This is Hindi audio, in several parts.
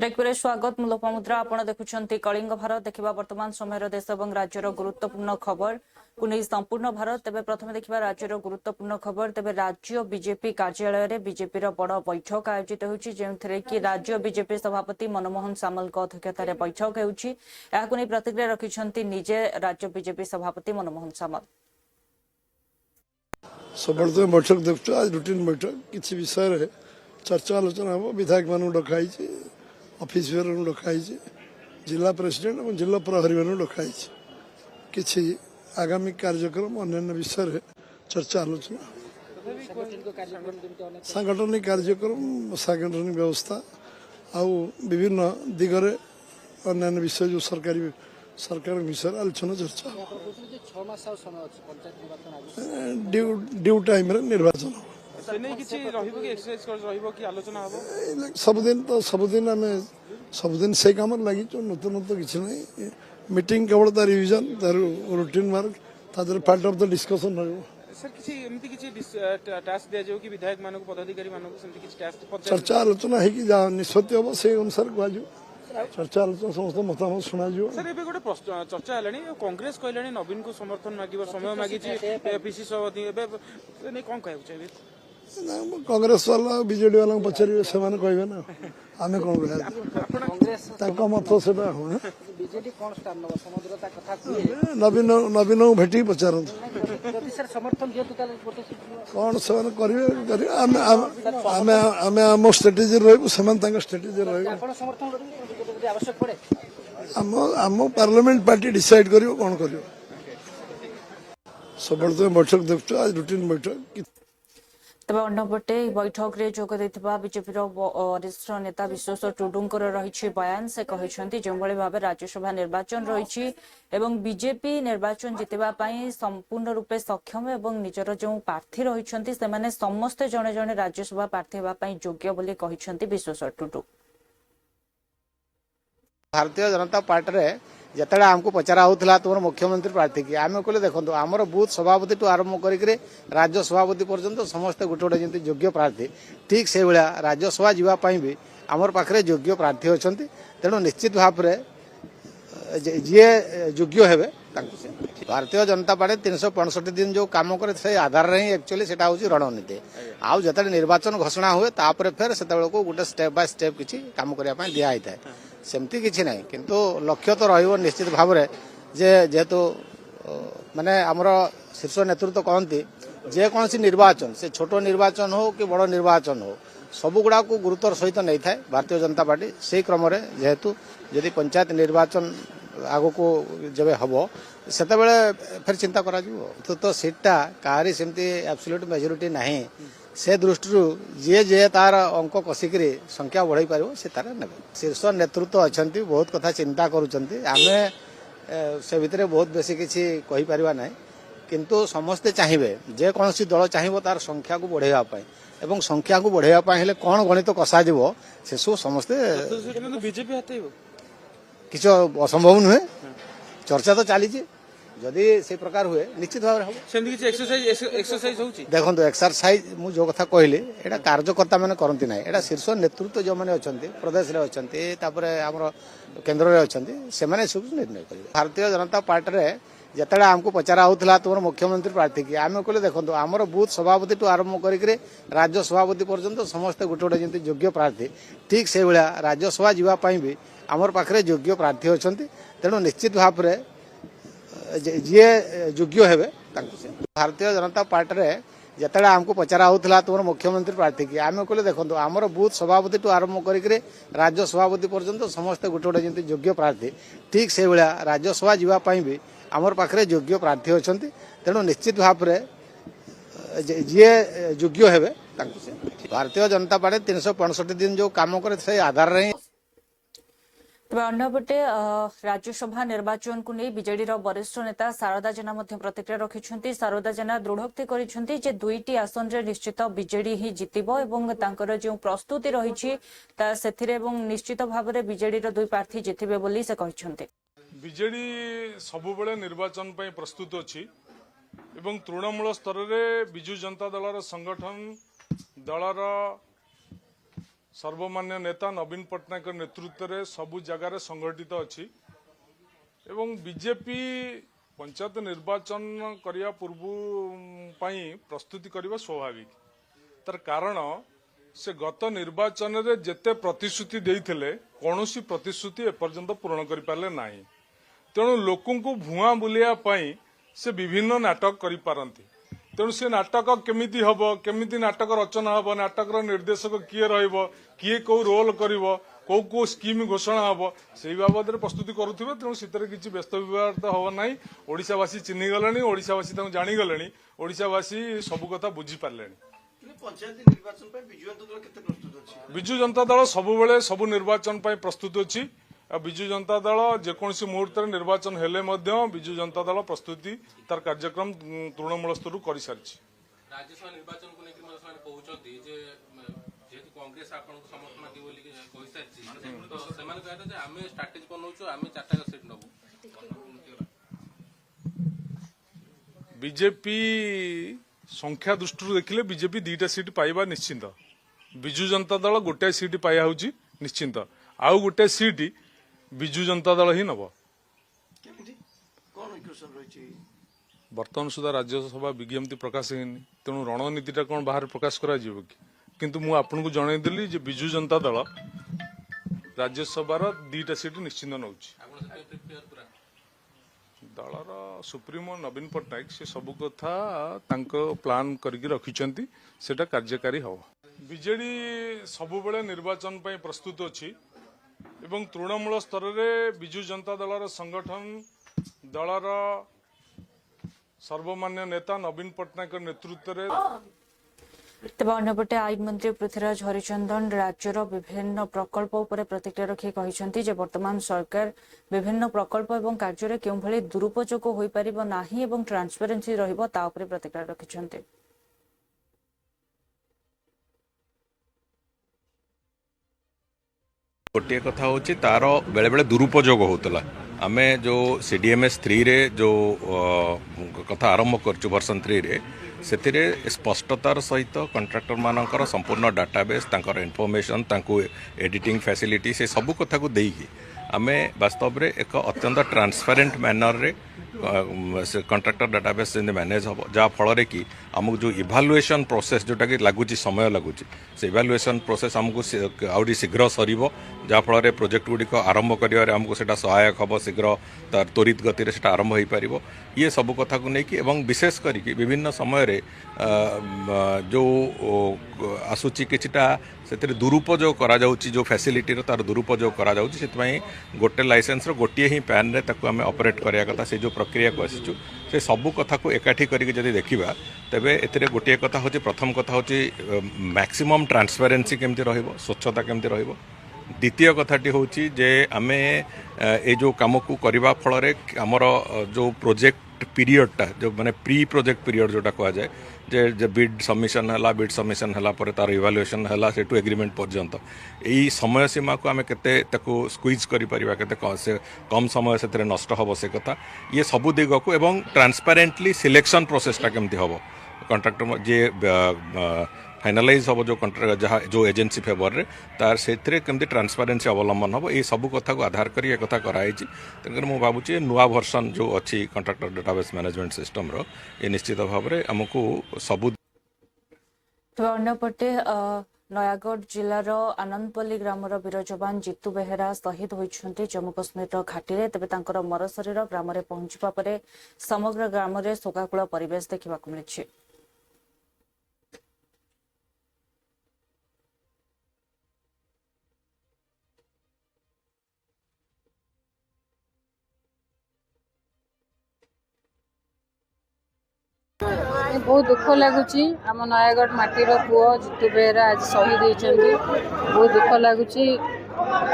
ब्रेक पर स्वागत मु लोपामुद्रा आपण देखुछंती कलिंग भारत देखिबा वर्तमान समय देश और राज्यर गुरुत्वपूर्ण खबर को नहीं संपूर्ण भारत तेज प्रथम देखा राज्यर गुरुत्वपूर्ण खबर तेज राज्य बीजेपी कार्यालय में बीजेपी बड़ बैठक आयोजित होती कि राज्य बीजेपी सभापति मनमोहन सामल अध्यक्षतार बैठक होती प्रतिक्रिया रखिंट निजे राज्य बीजेपी सभापति मनमोहन सामल सब बैठक देखु आज रुटीन बैठक किसी विषय चर्चा आलोचना हम विधायक मान डकाई ऑफिसर डकाई जिला प्रेसिडेंट और जिला प्रहरी मान डकाई किसी आगामी कार्यक्रम अन्य विषय चर्चा आलोचना सांगठनिक कार्यक्रम सांगठनिक व्यवस्था आउ विभिन्न दिगरे अन्य विषय जो सरकार विषय आलोचना चर्चा ड्यू टाइम निर्वाचन सबुदिन आम सबुदिन से कम लगी नूतन तो किसी ना मीटिंग केवल तार रिविजन तार रूटीन मार्क तार पार्ट ऑफ द डिस्कशन चर्चा आलोचना है निष्पत्ति हम से अनुसार कह चर्चा आलोचना समस्त मतामत शुणा सर एबे गोटे चर्चा हेलानी कांग्रेस कहलानी नवीन को समर्थन मागिब समय मागी पीसी सभापति एबे नै कोन कहबो चाहिए कांग्रेस वाला बीजेडी वाला पचारे से कहे ना आम कौन मत से नवीन भेटी पचार कौन से करेंगे आम स्ट्रेटेजी रही स्ट्रेटेजी आम पार्लियामेंट पार्टी डिसाइड कर कौन कर सब बैठक देखु आज रुटीन बैठक तेज अन्यपटे बैठक में जोग बीजेपी वरिष्ठ नेता विश्वेश्वर टुडुंकर रही बयान से कहते जो भाव राज्यसभा निर्वाचन रही बीजेपी निर्वाचन जितवाई संपूर्ण रूपे सक्षम और निजर जो प्रार्थी रही से समस्ते जड़े जड़े राज्यसभा प्रार्थी होगापी योग्य बोली कहते विश्वेश्वर टुडु भारतीय जनता पार्टी जिते आमको पचरा होता तुम मुख्यमंत्री प्रार्थी की आम कहले देखो आमर बूथ सभापति टू आरंभ कर राज्य सभापति पर्यंत समस्ते गोटे गोटे जमी योग्य प्रार्थी ठीक से भाया राज्यसभा जावाई भी आमर पाखे योग्य प्रार्थी अच्छा तेणु निश्चित भाव में जी योग्य हे भारतीय जनता पार्टी 365 दिन जो कम करे से आधार ही एक्चुअली से रणनीति आउ जो निर्वाचन घोषणा हुए तापर फेर से गोटे स्टेप बाय स्टेप किसी कम करने दिखाई था सेमती किसी ना किंतु लक्ष्य तो रही निश्चित भाव में जेहेतु माने आमर शीर्ष नेतृत्व कहती जेकोसी निर्वाचन से छोट निर्वाचन हो कि बड़ निर्वाचन हो सबुगुड़ा को गुरुत्वर सहित नहीं था भारतीय जनता पार्टी से क्रम जेहेतु जदि पंचायत निर्वाचन आग को जब हम से फिर चिंता करा तो सीटा कहारी सेमती एब्सोल्यूट मेजोरिटी नहीं से दृष्टि जी जे तार अंक कसिक संख्या बढ़ाई पार से तार ने शीर्ष नेतृत्व अच्छा बहुत कथा चिंता करें से भितर बहुत बेसी किसी कहीपर ना किंतु समस्ते चाहिए जेकोसी दल चाहिए तार संख्या को बढ़ावाई एवं संख्या को बढ़ावाई कौन गणित कषा से सब समस्ते किसी असंभव नुहे चर्चा तो चली जदि से प्रकार हुए निश्चित भाव देखो एक्सरसाइज मु जो कथा कहली एटा कार्यकर्ता मैंने करती ना एटा शीर्ष नेतृत्व जो मैंने अच्छा प्रदेश में अच्छा आम केन्द्र में अच्छा से सब निर्णय करेंगे भारतीय जनता पार्टी जिते आमको पचरा होता तुम मुख्यमंत्री प्रार्थी की आम कहले देखो आमर बूथ सभापति टू आरंभ कर राज्य सभापति पर्यंत समस्ते गोटे गोटे जमी योग्य प्रार्थी ठीक से भाया राज्यसभा जावाई भी आमर पाखे योग्य प्रार्थी अच्छा तेणु निश्चित भाव में जी योग्य हे भारतीय जनता पार्टी जिते आमको पचरा होता तुम मुख्यमंत्री प्रार्थी की आम कहले देखो आमर बूथ सभापति टू आरंभ कर राज्य सभापति पर्यंत समस्ते गोटे गोटे जमी योग्य प्रार्थी ठीक से भाया राज्यसभा जावाई भी आमर पाखे योग्य प्रार्थी अच्छा तेणु निश्चित भाव में जी योग्य हे भारतीय जनता पार्टी 365 दिन जो कम करे से आधार ही तेज अन्यपटे राज्यसभा निर्वाचन को नहीं बीजेडी वरिष्ठ नेता शारदा जेना प्रतिक्रिया रखिंट शारदा जेना दृढ़ोक्ति कर दुईटी आसन रे निश्चित बीजेडी ही जितब और जो प्रस्तुति रही निश्चित भाव में बीजेडी दुई प्रार्थी जितबे बोली से कहते बीजेडी सबुबले निर्वाचन पर प्रस्तुत अच्छी तृणमूल स्तर में विजु जनता दल संगठन दलर सर्वमान्य नेता नवीन पट्टनायक नेतृत्व में सबु जगार संगठित अच्छी एवं बीजेपी पंचायत निर्वाचन करने पूर्व प्रस्तुति करने स्वाभाविक तार कारण से गत निर्वाचन रे जेते प्रतिश्रुति देइथिले कौनसी प्रतिश्रुति एपर्यंत पूर्ण कर पारे ना तेणु लोकों को भुआ बुलिया से विभिन्न नाटक करि पारंती तेणु से नाटक केमिति हबो केमिति नाटक रचना हबो नाटक निर्देशक किए रहिबो किए को रोल करिवो को स्कीम घोषणा हबो से बाबद प्रस्तुति करुथिबे तेणु सितरे किछि व्यस्त विवाद हबो नाही ओडिशावासी चिन्हि गलेनी ओडिशावासी तांको जानि गलेनी ओडिशावासी सब कथा बुझी पारलेनी विजु जनता दल सबुबले सबु निर्वाचन पर प्रस्तुत अच्छी विजु जनता दल जेकोसी मुहूर्त निर्वाचन हेले विजु जनता दल प्रस्तुति तार कार्यक्रम तृणमूल स्तर कर सारी राज्यसभा निर्वाचन को लेकर कहते जेहेतु कांग्रेस आपको समर्थन दिए कही सारी तो सेमाने कहते हैं आम स्ट्राटेजी बनाऊँ आम 4टा सीट नबू बीजेपी संख्या दृष्टि देखिले बीजेपी 2टा सीट पाइबा निश्चिंत विजु जनता दल गोटे सीट पाया होची निश्चिंत आउ गोटे सीट विजु जनता दल ही नब बर्तमान सुधा राज्यसभा विज्ञप्ति प्रकाश होनी तेणु रणनीतिटा कौन बाहर प्रकाश करा कि किंतु मु आपको जनईदेली जे विजु जनता दल राज्यसभार 2टा सीट निश्चिंत नौ दलर सुप्रीमो नवीन पट्टनायक से सब कथा प्लान करके रखिंट से कार्यकारी हम बीजेडी सबुबले निर्वाचन पर प्रस्तुत अच्छी एवं तृणमूल स्तर में विजु जनता दलर संगठन दलर सर्वमान्य नेता नवीन पट्टनायक नेतृत्व में तेज अंपटे आईन मंत्री पृथ्वीराज हरिचंदन राज्यर विभिन्न प्रकल्प उपर प्रतिक्रिया रखी कहते जे वर्तमान सरकार विभिन्न प्रकल्प एवं कार्य क्यों भली दुरुपयोग हो पार ना एवं ट्रांसपेरेन्सी रहा प्रतिक्रिया रखिंट गोटे कथा हूँ तार बेले बेले दुरुपयोग होता आमे जो CDMS 3 रे जो कथा आरंभ कर वर्सन 3 रे से स्पष्टतार सहित कंट्राक्टर मानकर संपूर्ण डाटाबेस तांकर इनफॉरमेशन तांको एडिटिंग फैसिलिटी से सब कथा को देकी आमे वास्तव में एक अत्यंत ट्रांसपेरेंट मैनर रे कंट्राक्टर डाटाबेस मैनेज हम जहाँ फल कि आमको जो इभालुएसन प्रोसेस जोटा कि लगुच समय लगुच से इभालुएसन प्रोसेस आमको आउरी शीघ्र सर जहाँ फल प्रोजेक्ट गुड़िक आरंभ कर आमको से सहायक हम शीघ्र तार त्वरित गति से आरंभ हो पार ये सब कथा को लेकिन विशेष करके विभिन्न समय रे जो आसूची किछिटा से दुरुपयोग करा जाउची जो फैसिलिटी तार दुरुपयोग करा जाउची से गोटे लाइसेंस गोटे ही पैन रे ताको आमे ऑपरेट करिया कथा से जो प्रक्रिया को आसीचु से सबू कथा को एकाठी करके जदि देखिबा तेबे एथिरे गोटे कथा होची प्रथम कथा होची मैक्सिमम ट्रांसपेरेन्सी केमती रहइबो स्वच्छता केमती रहइबो द्वितीय कथाटी होची जे आमे ए जो काम को करबा फल रे हमर जो प्रोजेक्ट पीरियडटा जो माने प्री प्रोजेक्ट पीरियड जोटा कहा जाए जे बिड सबमिशन है बिड सबमिशन है तार इवालुएशन है से एग्रीमेंट पर्यंत यही समय सीमा को आम केते स्क्वीज करि परिबा केते से कम समय से नष्ट हम से कथा ये सबू दिग को एवं ट्रांसपेरेंटली सिलेक्शन प्रोसेसटा केमती हम कंट्राक्टर जे फाइनालाइज हम जो कंट्राक्ट जहाँ जो एजेंसी फेवर रे तार से केमती ट्रांसपेरेन्सी अवलंबन हम ये सब कथा को आधार कर कथा कराई तेणुकर मुझे भावुँ नुआ वर्सन जो अच्छी कंट्राक्टर डेटाबेस मैनेजमेंट सिस्टम रो ये निश्चित भाव में आमको सबू अन्यपटे नयागढ़ जिलार आनंदपल्ली ग्रामर वीर जवान जितु बेहेरा शहीद होइछन्ति जम्मू कश्मीर घाटी तेबे तांकर मर शरीर ग्राम में पहुंचवा परे समग्र ग्राम में शोकाकुल परिवेश देखा मिली बहुत दुख लगुच आम नयागढ़ माटीर पुओ जितु बेहेरा आज शहीद होती बहुत दुख लगुच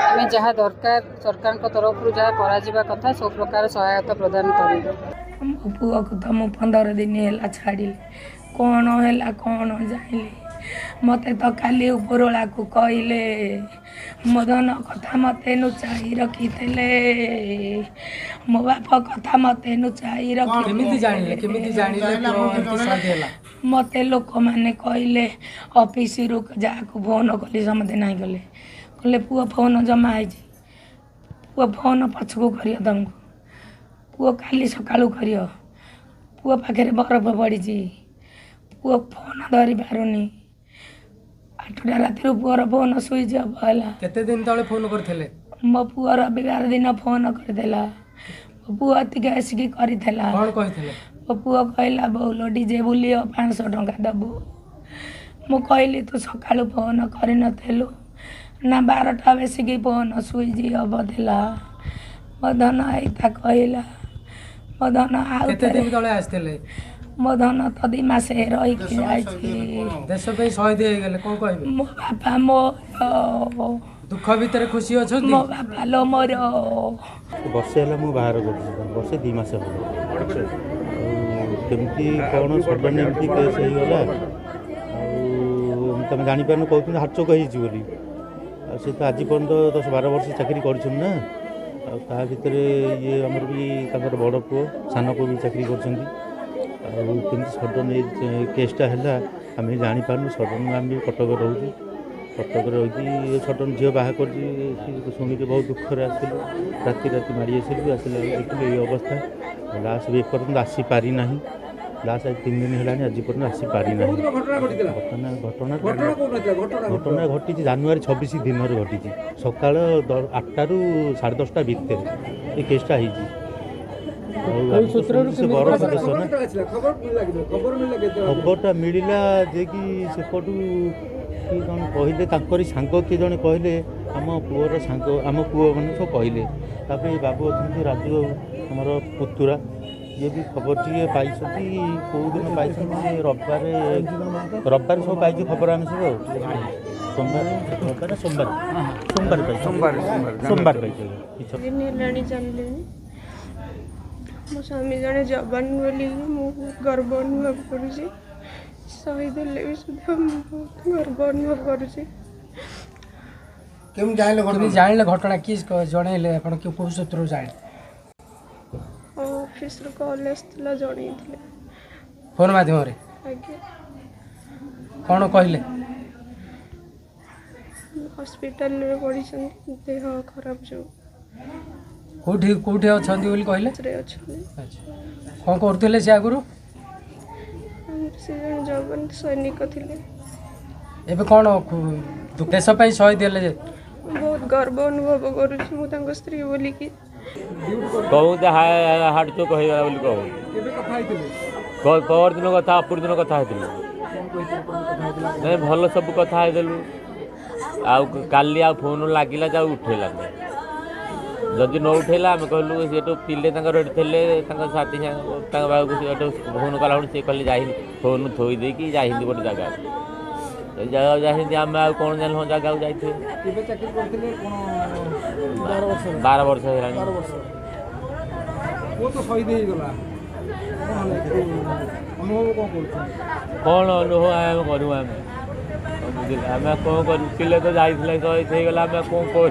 आम जहाँ दरकार सरकार तरफ जहाँ करा सब प्रकार सहायता प्रदान कर पुओ को तो मुझे 15 दिन है छाड़ी कौन है कौन जाइली मत तो खाली उपरला को कहले मदन कथा मत नुचाई रखी मो बाप कथा मत नुचाई रखी मते लोक मैंने कहले ऑफिस रु जाकू फोन कली समझे नहीं गले कहले पुआ फोन जमा है पुआ फोन पछकू करियो तुमको पुआ काली सकाळू करियो पुआ पाखे बरफ पड़ी पुआ फोन धरी पारुनी 8टा राति पुअर फोन स्विच ऑफ है केते दिन तले फोन करथिले मो पुआ रविवार दिन फोन करदेला मो पुआ तिके आसिकी करिथेला कोन कहिथिले मो पुआ कहला बहुलो डीजे बुलियो 500 टंका दबो मु कहली तू सकाळू फोन करि नथेलु ना 12टा बेसिकी फोन स्विच ऑफ देला मदन आइता कहला मदन आउ केते दिन तले आस्थिले मदन तो 2 मास रही के जाई देश पे शहीद हो गेले कोन कहबे मो बापा मो दुख भीतर खुशी अछंती मो बापा लो मोर वर्षे है मुझे बाहर कर वर्षे 2 मास हो केमती कौन सडन एमती केस हो गला तुम जापार कहते हार्ट चोक बोली से तो आज पर्यंत 10-12 वर्ष चाकरी कर भितर ये आमर भी बड़ पुओ सान पुओ भी चाकरी कर सडन केसटा है आम जापारू सडन आम भी कटक रोचु कटक रही सडन झील बाहा कर शुणी बहुत दुखर आसलु राति राति मारी आसलु आसला देखिए ये अवस्था लाश भी एपर्यंत आसी पारि ना लाश आज 3 दिन है आज पर्यटन आसी पारि ना घटना घटी जानुआरी 26 दिन घटी सका 8टा रू 10:30 भितर ये केसटा खबरटा मिलला जे कि सेपटू कि जन कहले सांग किए जन कहले आम पुअर सांग आम पुओ मैंने सब कहले बाबू अच्छा राजू आमर पुतुरा ये भी खबर टी पाई कौ दिन पाई रविवार सब पाई खबर आम सब सोमवार पाई मो स्वामी जड़े जवान बोली गर्व अनुभव करुँची शहीद हेल्ले भी सुधा बहुत गर्व अनुभव करुँची जान घटना कि जनइले कौ सूत्र जान ऑफिस कॉल आसला जन फोन माध्यम कौन कहले हॉस्पिटल में पड़ी देह खराब जो कौटी कौटी अच्छा कहले कौन करते से आगुरी से जवान सैनिक थे एबे कौन देश पे शहीद हेले बहुत गर्व अनुभव करुँच मु स्त्री बोलिकी कहूँ हार्ट चोक होगा बोली कहूँ पर दिन कथा अपूर्व दिन कथा नहीं भल सब कथा काली आ फोन लगिला जा उठेला जदि न उठेला आम कहलु सी पिले थे साथी बाबू फोन कला सी कहले जा फोन थोई देकी जा गोटे जगह जगह जाती आम आ कौन जान हाँ जगह जाइए 12 वर्ष है कौन अनुभव आम करूँ आम कौन कर पिले तो जाइए शहीद हो गला आम कौन कर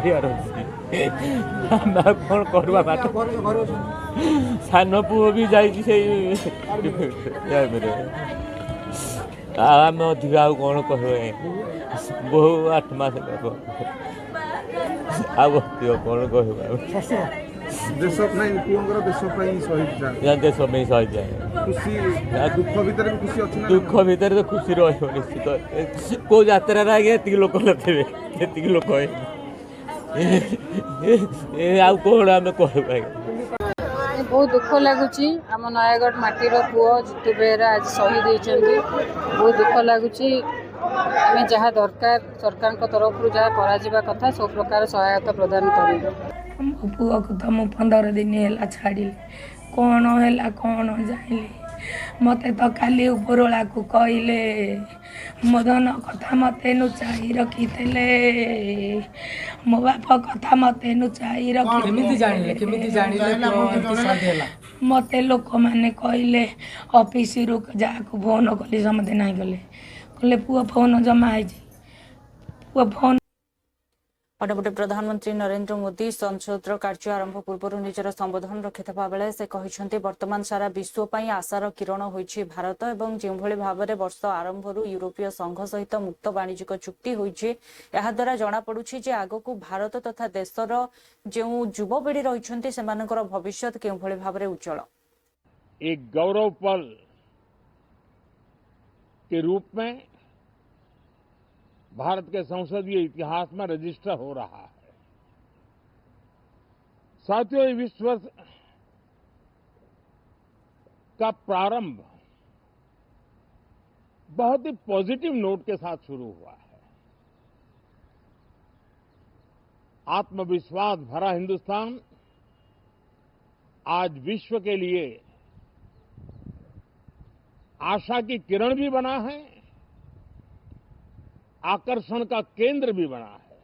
कौन करवा सान पुओ भी जाइए आम अधिक आउ कौन कह बहु 8 मास आउ कौन कह देश शहीद जाए दुख भीतर तो खुशी रही निश्चित कौ यात्रा आगे लोक थे लोक आउ कौन आम कह बहुत दुख लगुच आम नयागढ़ माटीर पुओ जितु बेहरा आज शहीद होती बहुत दुख लगुच आम जहाँ दरकार सरकार तरफ जहाँ करा सब प्रकार सहायता प्रदान कर पुआ को तो मु 15 दिन है छाड़ी कौन है कौन जाइली मते तो खाली उपरला को कहले मदन कथा मते नुचाई रखी मो बापा कथा मते नुचाई रखी मते लोक मैंने कहले ऑफिस रु जाकू फोन कली समझे नहीं गले कहले पुआ फोन जमा है पुआ फोन अन्यपटे प्रधानमंत्री नरेंद्र मोदी संसदर कार्य आरंभ पूर्व निजर संबोधन रखिथिबा बेले से कहिसंती वर्तमान सारा विश्व पई आशार किरण होईछि भारत एवं जो भली भाबरे वर्ष आरंभरू यूरोपीय संघ सहित मुक्त वाणिज्यिक चुक्ति होईछि एहा द्वारा जणा पडुछि जे आगकू भारत तथा देशर जो युवपीढ़ी रहिसंती सेमानकर भविष्यत केउ भली भाबरे उज्जवल एक गौरव पल के रूप में भारत के संसदीय इतिहास में रजिस्टर हो रहा है। साथियों, इस वर्ष का प्रारंभ बहुत ही पॉजिटिव नोट के साथ शुरू हुआ है। आत्मविश्वास भरा हिंदुस्तान आज विश्व के लिए आशा की किरण भी बना है, आकर्षण का केंद्र भी बना है।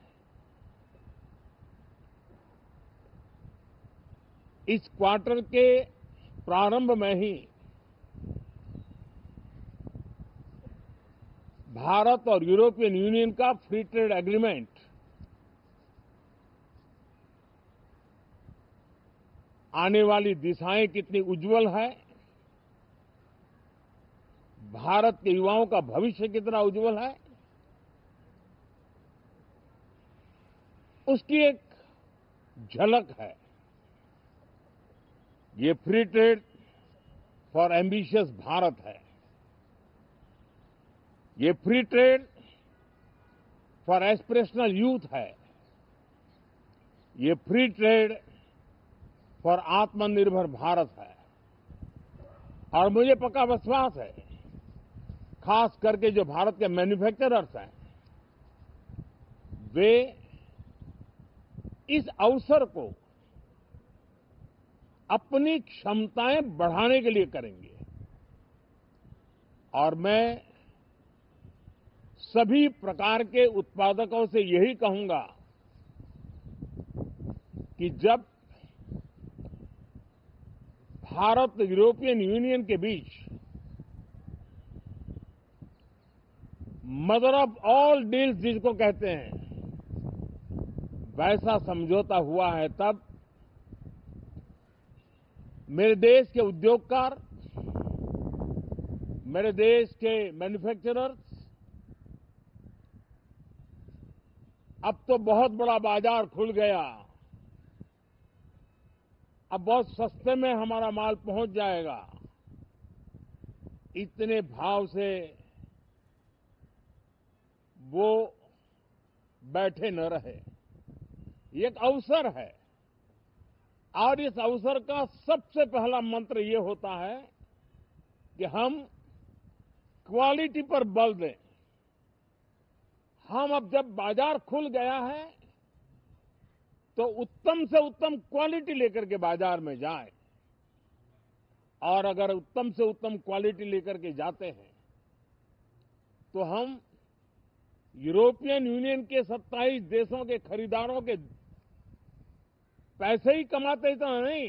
इस क्वार्टर के प्रारंभ में ही भारत और यूरोपियन यूनियन का फ्री ट्रेड एग्रीमेंट आने वाली दिशाएं कितनी उज्जवल है, भारत के युवाओं का भविष्य कितना उज्जवल है, उसकी एक झलक है। ये free trade for ambitious Bharat है। ये free trade for aspirational youth है। ये फ्री ट्रेड फॉर आत्मनिर्भर भारत है। और मुझे पक्का विश्वास है, खास करके जो भारत के मैन्युफैक्चरर्स हैं, वे इस अवसर को अपनी क्षमताएं बढ़ाने के लिए करेंगे। और मैं सभी प्रकार के उत्पादकों से यही कहूंगा कि जब भारत यूरोपियन यूनियन के बीच मदर ऑफ ऑल डील्स जिसको कहते हैं, वैसा समझौता हुआ है, तब मेरे देश के उद्योगकार, मेरे देश के मैन्युफैक्चरर्स अब तो बहुत बड़ा बाजार खुल गया। अब बहुत सस्ते में हमारा माल पहुंच जाएगा। इतने भाव से वो बैठे न रहे। ये एक अवसर है और इस अवसर का सबसे पहला मंत्र ये होता है कि हम क्वालिटी पर बल दें। हम अब जब बाजार खुल गया है तो उत्तम से उत्तम क्वालिटी लेकर के बाजार में जाएं। और अगर उत्तम से उत्तम क्वालिटी लेकर के जाते हैं तो हम यूरोपियन यूनियन के 27 देशों के खरीदारों के पैसे ही कमाते तो नहीं,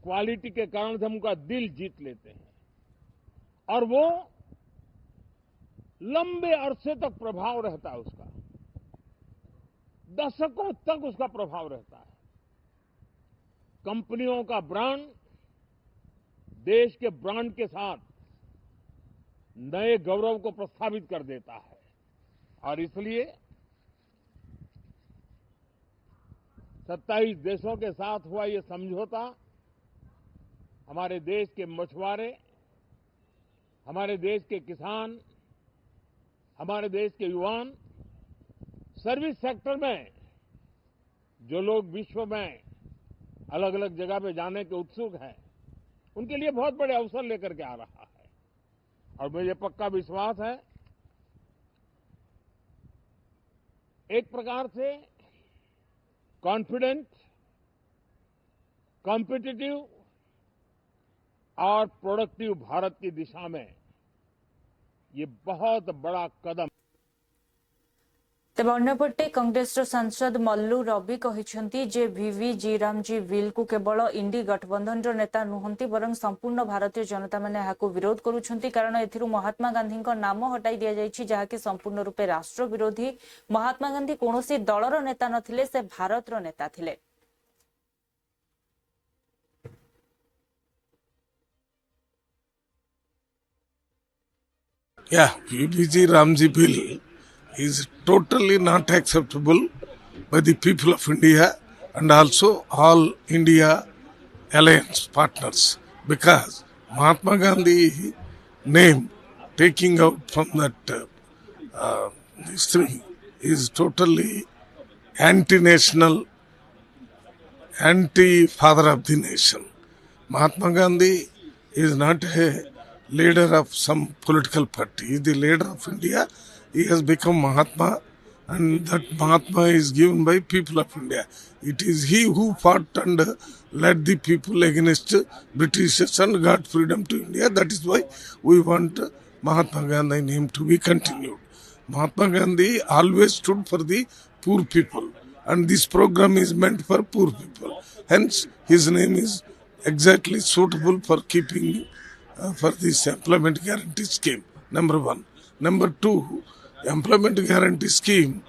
क्वालिटी के कारण से हम उनका दिल जीत लेते हैं और वो लंबे अरसे तक प्रभाव रहता है उसका, दशकों तक उसका प्रभाव रहता है। कंपनियों का ब्रांड देश के ब्रांड के साथ नए गौरव को प्रस्थापित कर देता है। और इसलिए 27 देशों के साथ हुआ ये समझौता हमारे देश के मछुआरे, हमारे देश के किसान, हमारे देश के युवान, सर्विस सेक्टर में जो लोग विश्व में अलग अलग जगह पे जाने के उत्सुक हैं, उनके लिए बहुत बड़े अवसर लेकर के आ रहा है। और मुझे पक्का विश्वास है, एक प्रकार से कॉन्फिडेंट, कॉम्पिटिटिव और प्रोडक्टिव भारत की दिशा में ये बहुत बड़ा कदम। तेज अंपटे कांग्रेस सांसद मल्लू रवि कहते जे वीवी जी रामजी बिल को केवल इंडी गठबंधन नेता नुहंती बरं संपूर्ण भारतीय जनता मैंने विरोध करुछंती कारण एथिरु महात्मा गांधी नाम हटाई दि जाइछि जहाँकि संपूर्ण रूपे राष्ट्र विरोधी। महात्मा गांधी कौनसी दलर नेता नथिले, से भारतर नेता थिले। Yeah, VBG Ramji bill is totally not acceptable by the people of India and also all India alliance partners, because Mahatma Gandhi name taking out from that history is totally anti-national, anti-father of the nation. Mahatma Gandhi is not a leader of some political party. He is the leader of India. He has become Mahatma, and that Mahatma is given by people of India. It is he who fought and led the people against Britishers and got freedom to India. That is why we want Mahatma Gandhi name to be continued. Mahatma Gandhi always stood for the poor people, and this program is meant for poor people. Hence, his name is exactly suitable for keeping for this employment guarantee scheme, number one. Number two, employment guarantee scheme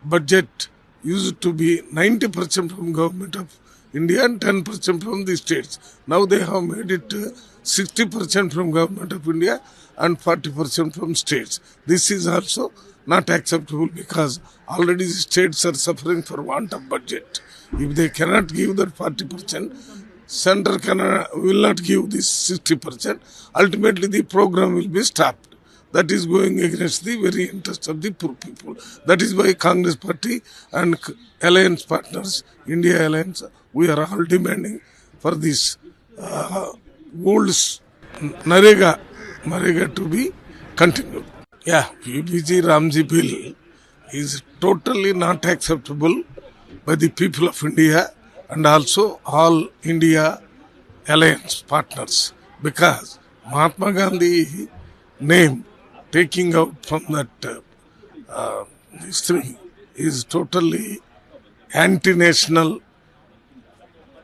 budget used to be 90% from government of India and 10% from the states. Now they have made it 60% from government of India and 40% from states. This is also not acceptable because already the states are suffering for want of budget. If they cannot give that 40%, center will not give this 60%. Ultimately, the program will be stopped. That is going against the very interest of the poor people. That is why Congress Party and alliance partners, India Alliance, we are all demanding for this old Narega to be continued. Yeah, VBG Ramji bill is totally not acceptable by the people of India and also all India alliance partners, because Mahatma Gandhi name taking out from that history is totally anti-national,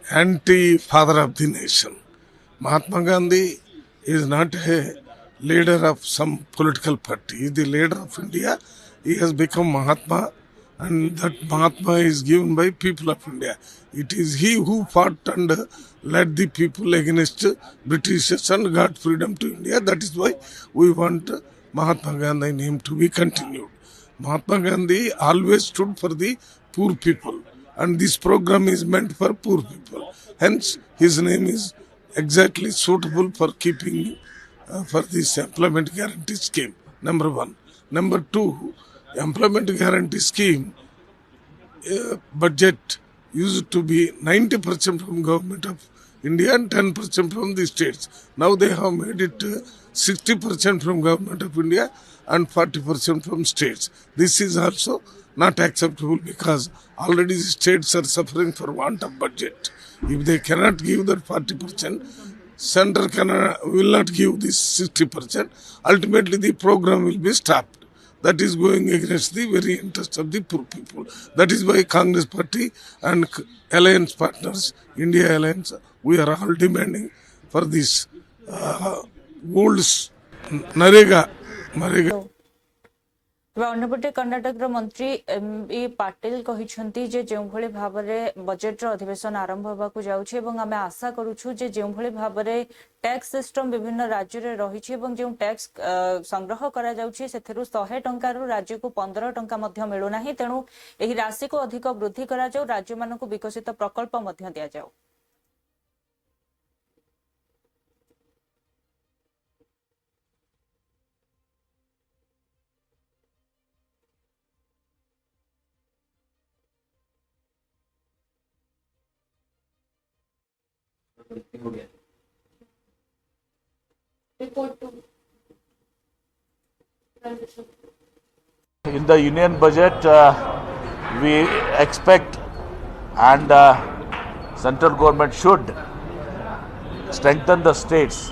anti-father of the nation. Mahatma Gandhi is not a leader of some political party. He is the leader of India. He has become Mahatma, and that Mahatma is given by people of India. It is he who fought and led the people against Britishers and got freedom to India. That is why we want Mahatma Gandhi name to be continued. Mahatma Gandhi always stood for the poor people, and this program is meant for poor people. Hence, his name is exactly suitable for keeping for this employment guarantee scheme, number one. Number two, employment guarantee scheme budget used to be 90% from government of India and 10% from the states. Now they have made it 60% from government of India and 40% from states. This is also not acceptable because already the states are suffering for want of budget. If they cannot give that 40%, center will not give this 60%. Ultimately, the program will be stopped. That is going against the very interest of the poor people. That is why Congress Party and alliance partners, India Alliance, we are all demanding for this old Narega. अन्यपटे Karnataka मंत्री एम.बी. पाटिल कहते जे जो भाव में बजेट अधिवेशन आरंभ होगा जाऊँगी आम आशा करुचु जे जो भाव में टैक्स सिस्टम विभिन्न राज्य में रही जो टैक्स संग्रह करा जाउछि सेथिरु 100 टंकार राज्य को 15 टंका मध्य मिलुना तेणु एही राशि को अधिक वृद्धि करा जाउ राज्य मानक विकसित प्रकल्प मध्य दिया जाउ। In the union budget, we expect and central government should strengthen the states.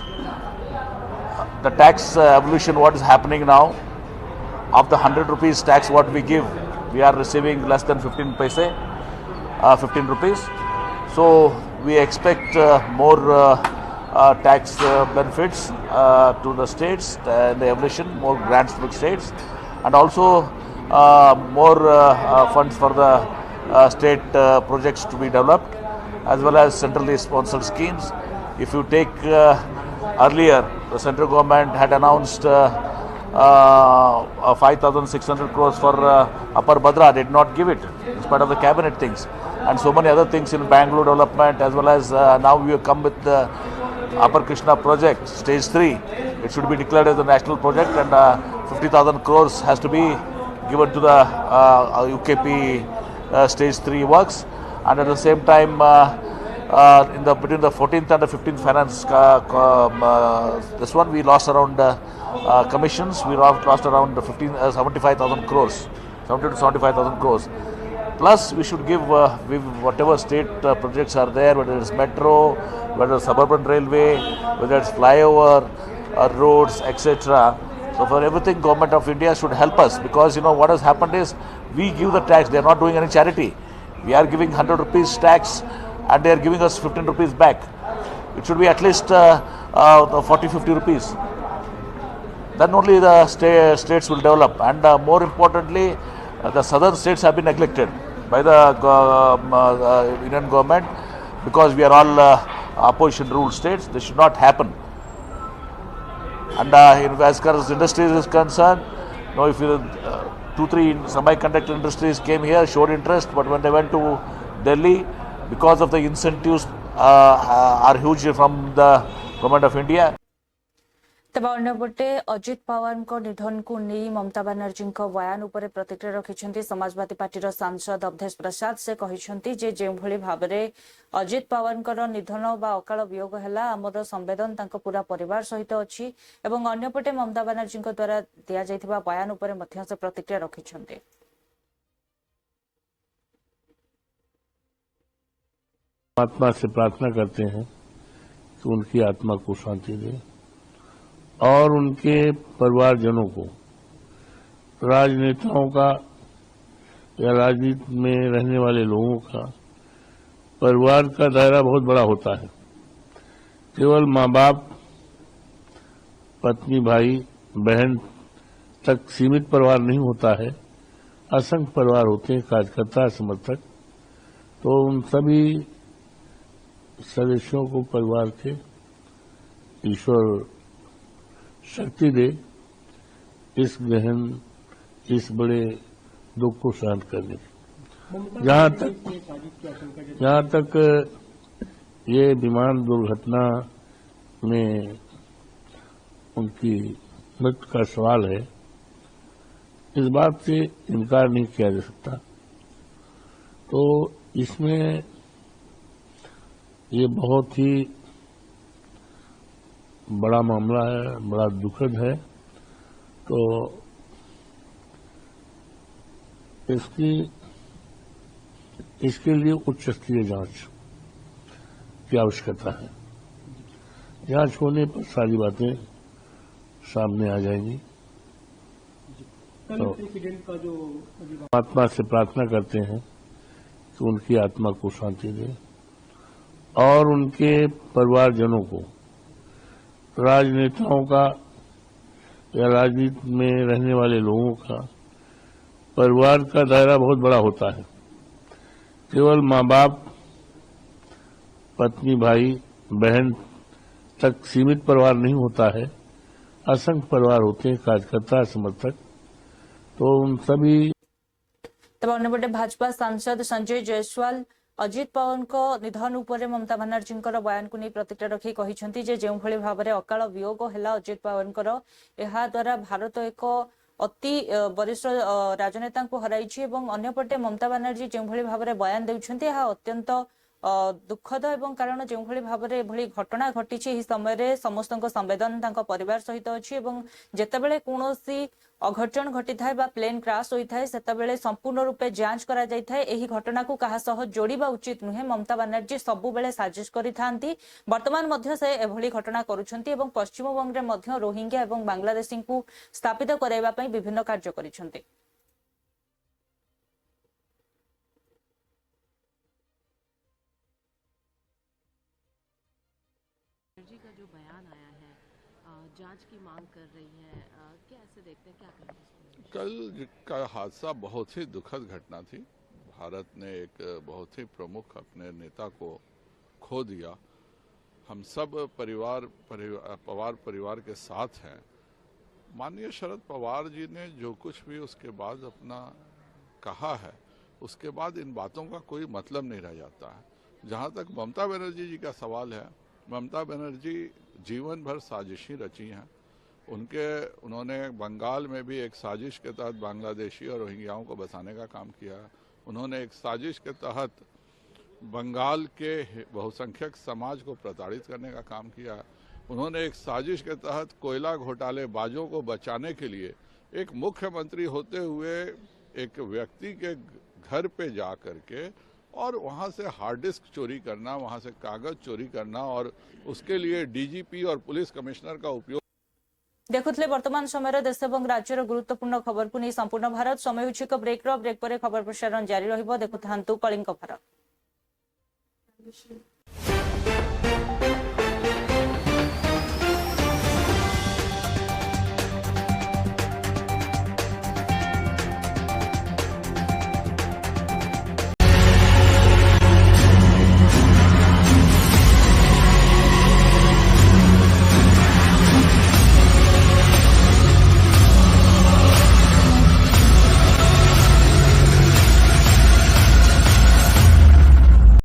The tax evolution, what is happening now, of the 100 rupees tax what we give, we are receiving less than 15 paise, 15 rupees. So we expect more tax benefits to the states, the evolution, more grants to the states, and also more funds for the state projects to be developed, as well as centrally sponsored schemes. If you take earlier, the central government had announced 5,600 crores for Upper Bhadra, did not give it, in spite of the cabinet things, and so many other things in Bangalore development, as well as now we have come with the Upper Krishna project, stage 3. It should be declared as a national project, and 50,000 crores has to be given to the UKP stage 3 works, and at the same time between the 14th and the 15th finance this one we lost around commissions, we lost around 75,000 crores, 70 to 75,000 crores. Plus we should give whatever state projects are there, whether it's metro, whether it's suburban railway, whether it's flyover, roads, etc. So for everything, Government of India should help us, because what has happened is we give the tax, they are not doing any charity. We are giving 100 rupees tax and they are giving us 15 rupees back. It should be at least 40-50 rupees. Then only the states will develop, and more importantly, the southern states have been neglected by the Indian government, because we are all opposition ruled states. This should not happen. And as far as industries is concerned, if 2-3 semiconductor industries came here, showed interest, but when they went to Delhi, because of the incentives are huge from the Government of India. तेज अंपटे अजित पवार निधन को नहीं ममता बनर्जी बयान उपर प्रतिक्रिया रखिंट समाजवादी पार्टी सांसद अवधेश प्रसाद। से कहते जो भाव में अजित पवार निधन बा अकाल वियोग है आमर संवेदन पूरा परिवार सहित अच्छी एवं अन्यपटे ममता बनर्जी द्वारा दि जा बयान उपर से प्रतिक्रिया रखिंट। आत्मा से प्रार्थना करते हैं कि उनकी आत्मा को शांति दे और उनके परिवारजनों को, राजनेताओं का या राजनीति में रहने वाले लोगों का परिवार का दायरा बहुत बड़ा होता है। केवल माँ बाप, पत्नी, भाई, बहन तक सीमित परिवार नहीं होता है, असंख्य परिवार होते हैं, कार्यकर्ता, समर्थक। तो उन सभी सदस्यों को परिवार के ईश्वर शक्ति दे इस गहन, इस बड़े दुख को सहन करने की। जहाँ तक ये विमान दुर्घटना में उनकी मृत्यु का सवाल है, इस बात से इनकार नहीं किया जा सकता। तो इसमें ये बहुत ही बड़ा मामला है, बड़ा दुखद है। तो इसके लिए उच्च स्तरीय जांच की आवश्यकता है। जांच होने पर सारी बातें सामने आ जाएंगी। तो आत्मा से प्रार्थना करते हैं कि उनकी आत्मा को शांति दे और उनके परिवारजनों को, राजनेताओं का या राजनीति में रहने वाले लोगों का परिवार का दायरा बहुत बड़ा होता है। केवल माँ बाप, पत्नी, भाई, बहन तक सीमित परिवार नहीं होता है, असंख्य परिवार होते हैं, कार्यकर्ता, समर्थक। तो उन सभी तब अन्यपटे भाजपा सांसद संजय जायसवाल अजित पवार निधन उपर ममता बनर्जी बयान को नहीं प्रतिक्रिया रखी कहते जो भाव में अकाल वियोग है अजित पवार द्वारा भारत एक अति वरिष्ठ राजनेता को हराई। अंपटे ममता बनर्जी जो भाव में बयान देउछंती अत्यंत दुखद एवं कारण जो भाव में एभली घटना घटी समय समस्त संवेदन परिवार सहित अच्छी जितेबाला कौन अघटन घटी थाए बा प्लेन क्रैश होता है सेतबेले संपूर्ण रूपे जांच करा जाय थाए एही घटना को कहा सह जोड़िबा उचित नुहे। ममता बनर्जी सबु बेले साजिश करिथांती वर्तमान मध्य से एभली घटना करुछंती एवं पश्चिम बंग रे मध्य रोहिंग्या एवं बांग्लादेशी को स्थापित कराइबा पई विभिन्न कार्य करिछंती। का जो बयान आया है जांच की मांग कर रही है, कैसे देखते हैं, क्या करेंगे? कल का हादसा बहुत ही दुखद घटना थी। भारत ने एक बहुत ही प्रमुख अपने नेता को खो दिया। हम सब पवार परिवार के साथ हैं। माननीय शरद पवार जी ने जो कुछ भी उसके बाद अपना कहा है, उसके बाद इन बातों का कोई मतलब नहीं रह जाता है। जहाँ तक ममता बनर्जी जी का सवाल है, ममता बनर्जी जीवन भर साजिशें रची हैं। उन्होंने बंगाल में भी एक साजिश के तहत बांग्लादेशी और रोहिंग्याओं को बसाने का काम किया। उन्होंने एक साजिश के तहत बंगाल के बहुसंख्यक समाज को प्रताड़ित करने का काम किया। उन्होंने एक साजिश के तहत कोयला घोटालेबाजों को बचाने के लिए एक मुख्यमंत्री होते हुए एक व्यक्ति के घर पे जा करके और वहां से हार्ड डिस्क चोरी करना, वहां से कागज चोरी करना और उसके लिए डीजीपी और पुलिस कमिश्नर का उपयोग। देखुले वर्तमान समय देश और राज्यर गुरुत्वपूर्ण खबर को नहीं संपूर्ण भारत समय हो ब्रेक पर खबर प्रसारण जारी रहिबो। देखुथांतु कलिंग भारत।